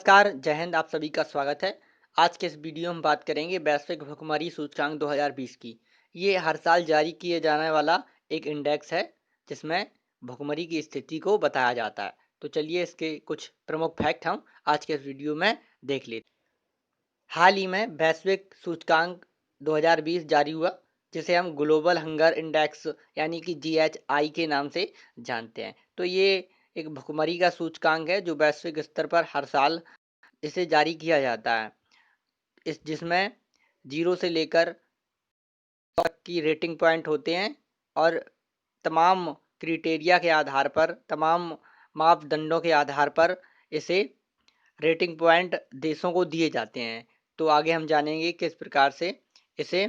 नमस्कार, जय हिंद। आप सभी का स्वागत है। आज के इस वीडियो में बात करेंगे वैश्विक भुखमरी सूचकांक 2020 की। ये हर साल जारी किए जाने वाला एक इंडेक्स है जिसमें भुखमरी की स्थिति को बताया जाता है। तो चलिए इसके कुछ प्रमुख फैक्ट हम आज के इस वीडियो में देख लेते हैं। हाल ही में वैश्विक सूचकांक 2020 जारी हुआ जिसे हम ग्लोबल हंगर इंडेक्स यानी कि GHI के नाम से जानते हैं। तो ये एक भुखमरी का सूचकांक है जो वैश्विक स्तर पर हर साल इसे जारी किया जाता है। इस जिसमें 0 से लेकर 100 तक की रेटिंग पॉइंट होते हैं और तमाम क्राइटेरिया के आधार पर, तमाम मापदंडों के आधार पर इसे रेटिंग पॉइंट देशों को दिए जाते हैं। तो आगे हम जानेंगे किस प्रकार से इसे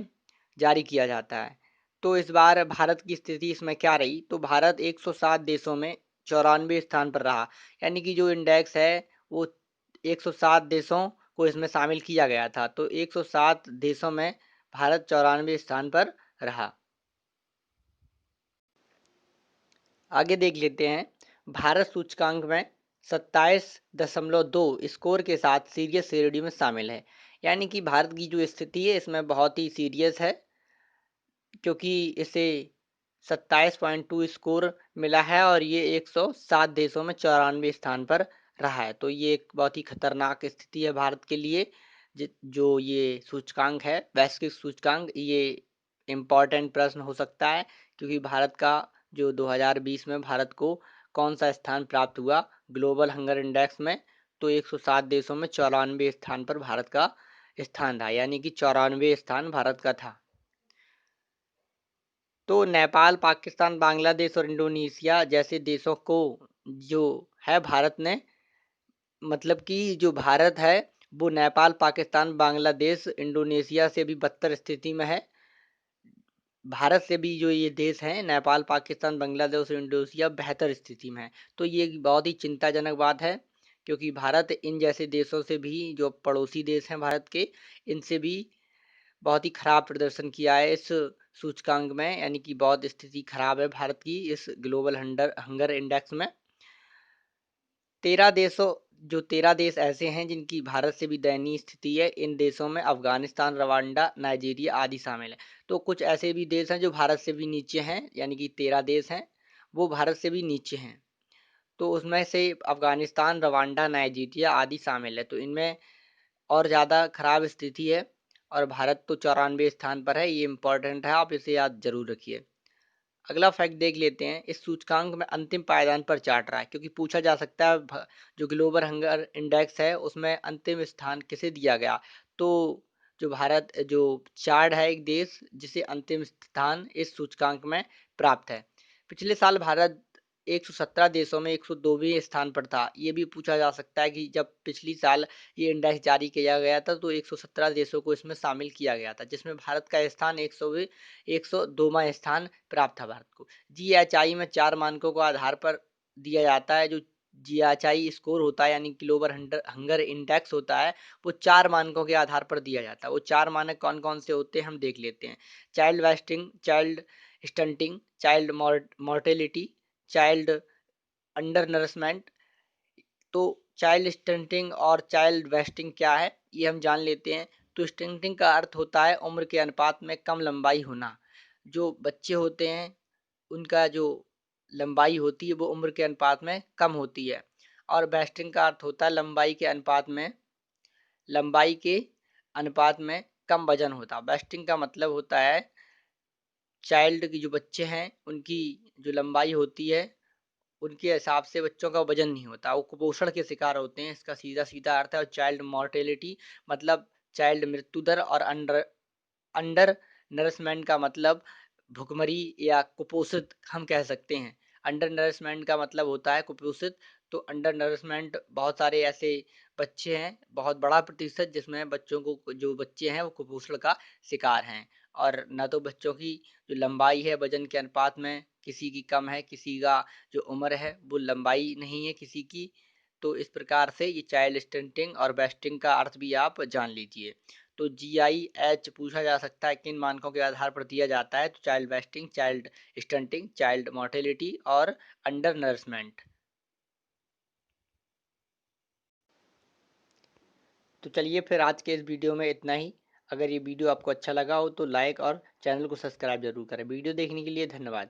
जारी किया जाता है। तो इस बार भारत की स्थिति इसमें क्या रही? तो भारत 107 देशों में 94 स्थान पर रहा। यानी कि जो इंडेक्स है वो 107 देशों को इसमें शामिल किया गया था। तो 107 देशों में भारत 94 स्थान पर रहा। आगे देख लेते हैं। भारत सूचकांक में 27.2 स्कोर के साथ सीरियस श्रेणी में शामिल है। यानी कि भारत की जो स्थिति है इसमें बहुत ही सीरियस है, क्योंकि इसे 27.2 स्कोर मिला है और ये 107 देशों में 94 स्थान पर रहा है। तो ये एक बहुत ही खतरनाक स्थिति है भारत के लिए। जो ये सूचकांक है, वैश्विक सूचकांक, ये इम्पोर्टेंट प्रश्न हो सकता है, क्योंकि भारत का जो 2020 में भारत को कौन सा स्थान प्राप्त हुआ ग्लोबल हंगर इंडेक्स में। तो 107 देशों में 94 स्थान पर भारत का स्थान था, यानी कि 94 स्थान भारत का था। तो नेपाल, पाकिस्तान, बांग्लादेश और इंडोनेशिया जैसे देशों को जो है भारत ने, मतलब कि जो भारत है वो नेपाल, पाकिस्तान, बांग्लादेश, इंडोनेशिया से भी बदतर स्थिति में है। भारत से भी जो ये देश हैं नेपाल, पाकिस्तान, बांग्लादेश और इंडोनेशिया बेहतर स्थिति में है। तो ये एक बहुत ही चिंताजनक बात है, क्योंकि भारत इन जैसे देशों से भी, जो पड़ोसी देश हैं भारत के, इनसे भी बहुत ही खराब प्रदर्शन किया है इस सूचकांक में। यानी कि बहुत स्थिति खराब है भारत की इस ग्लोबल हंगर इंडेक्स में। 13 देश ऐसे हैं जिनकी भारत से भी दयनीय स्थिति है। इन देशों में अफगानिस्तान, रवांडा, नाइजीरिया आदि शामिल है। तो कुछ ऐसे भी देश हैं जो भारत से भी नीचे हैं, यानी कि 13 देश हैं वो भारत से भी नीचे हैं। तो उसमें से अफगानिस्तान, रवांडा, नाइजीरिया आदि शामिल है। तो इनमें और ज़्यादा खराब स्थिति है और भारत तो 94 स्थान पर है। ये इम्पोर्टेंट है, आप इसे याद जरूर रखिए। अगला फैक्ट देख लेते हैं। इस सूचकांक में अंतिम पायदान पर चार्ट रहा है, क्योंकि पूछा जा सकता है जो ग्लोबल हंगर इंडेक्स है उसमें अंतिम स्थान किसे दिया गया। तो जो भारत जो चार्ट है, एक देश जिसे अंतिम स्थान इस सूचकांक में प्राप्त है। पिछले साल भारत 117 देशों में 102वें स्थान पर था। ये भी पूछा जा सकता है कि जब पिछली साल ये इंडेक्स जारी किया गया था तो 117 देशों को इसमें शामिल किया गया था, जिसमें भारत का स्थान 102वां स्थान प्राप्त था भारत को। GHI में 4 मानकों को आधार पर दिया जाता है। जो GHI स्कोर होता है, यानी ग्लोबल हंगर इंडेक्स होता है, वो 4 मानकों के आधार पर दिया जाता है। वो 4 मानक कौन कौन से होते हैं हम देख लेते हैं। Child wasting, child stunting, child mortality, child under nourishment. तो चाइल्ड स्टंटिंग और चाइल्ड वेस्टिंग क्या है ये हम जान लेते हैं। तो स्टंटिंग का अर्थ होता है उम्र के अनुपात में कम लंबाई होना। जो बच्चे होते हैं उनका जो लंबाई होती है वो उम्र के अनुपात में कम होती है। और वेस्टिंग का अर्थ होता है लंबाई के अनुपात में कम वजन होता है। वेस्टिंग का मतलब होता है चाइल्ड की, जो बच्चे हैं उनकी जो लंबाई होती है उनके हिसाब से बच्चों का वजन नहीं होता, वो कुपोषण के शिकार होते हैं। इसका सीधा सीधा अर्थ है। और चाइल्ड मॉर्टेलिटी मतलब चाइल्ड मृत्यु दर। और अंडर अंडर नरिशमेंट का मतलब भुखमरी या कुपोषित हम कह सकते हैं। अंडर नरिशमेंट का मतलब होता है कुपोषित। तो अंडर नरिशमेंट बहुत सारे ऐसे बच्चे हैं, बहुत बड़ा प्रतिशत, जिसमें बच्चों को, जो बच्चे हैं वो कुपोषण का शिकार हैं। और न तो बच्चों की जो लंबाई है वजन के अनुपात में किसी की कम है, किसी का जो उम्र है वो लंबाई नहीं है किसी की। तो इस प्रकार से ये चाइल्ड स्टंटिंग और वेस्टिंग का अर्थ भी आप जान लीजिए। तो GIH पूछा जा सकता है किन मानकों के आधार पर दिया जाता है। तो child wasting, child stunting, child mortality और अंडर नरिशमेंट। तो चलिए फिर आज के इस वीडियो में इतना ही। अगर ये वीडियो आपको अच्छा लगा हो तो लाइक और चैनल को सब्सक्राइब जरूर करें। वीडियो देखने के लिए धन्यवाद।